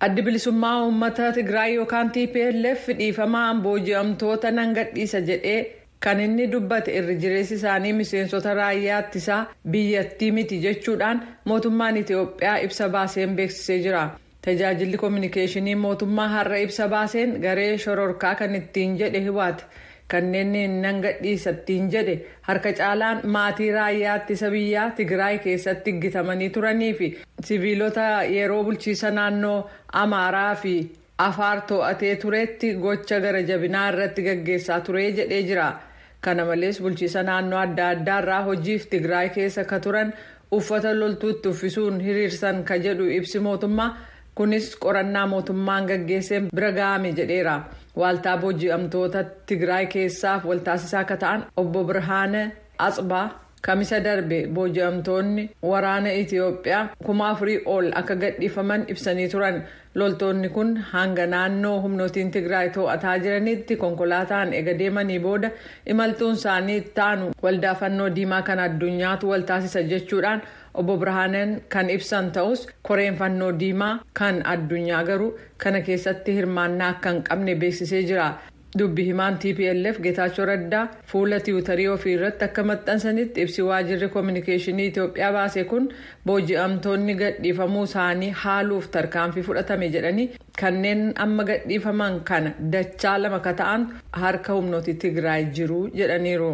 Addi bilisummaa uummata Tigraay yookaan TPLF dhiifamaan booji'amtoota nan gadhiisa jedhee kan inni dubbate irri jireessi isaanii miseensota raayyaa ittisaa biyyattii miti jechuudhaan mootummaan Itoophiyaa ibsa baaseen beeksisee jira. Tajaajilli kominikeeshinii mootummaa har'a ibsa baaseen garee shororkaa kan ittiin jedhe Hiwaat kanneen nan gadhiisa ittiin jedhe harka caalaan maatii raayyaa ittisa biyyaa Tigraay keessatti gitamanii turanii fi siviilota yeroo bulchiisa naannoo Amaaraa fi Afaar to'atee turetti gocha gara jabinaa irratti gaggeessaa ture jedhee jira. Kana malees bulchiisa naannoo adda addaa irraa hojiif Tigraay keessa ka turan uffata loltuutti uffisuun hiriirsan ka jedhu ibsi mootummaa kunis qorannaa mootummaan gaggeesseen bira ga'ame jedheera. Waaltaa booji'amtoota Tigraay keessaaf waltaasisaa akka ta'an obbo Birhaane Atsbaa kamisa darbe booji'amtoonni waraana Itoophiyaa 4,000 ol akka gadhiifaman ibsanii turan. Loltoonni kun hanga naannoo humnootiin Tigraay to'ataa jiranitti konkolaataan ega deemanii booda imaltuun isaanii taanu waldaa fannoo diimaa kan addunyaatu waltaasisa jechuudhaan obbo Birhaaneen kan ibsan ta'us koreen fannoo diimaa kan addunyaa garuu kana keessatti hirmaannaa akka hin qabne beeksisee jira. Dubbi himaan TPLF Geetaachoo Raddaa fuula tiwutarii ofii irratti akka maxxansanitti ibsi waajjirri kominikeeshinii Itoophiyaa baase kun booji'amtoonni gadhiifamuu isaanii haaluuf tarkaanfii fudhatame jedhanii kanneen amma gadhiifaman kana dachaa 2 ka ta'an harka humnooti Tigraay jiru jedhaniiru.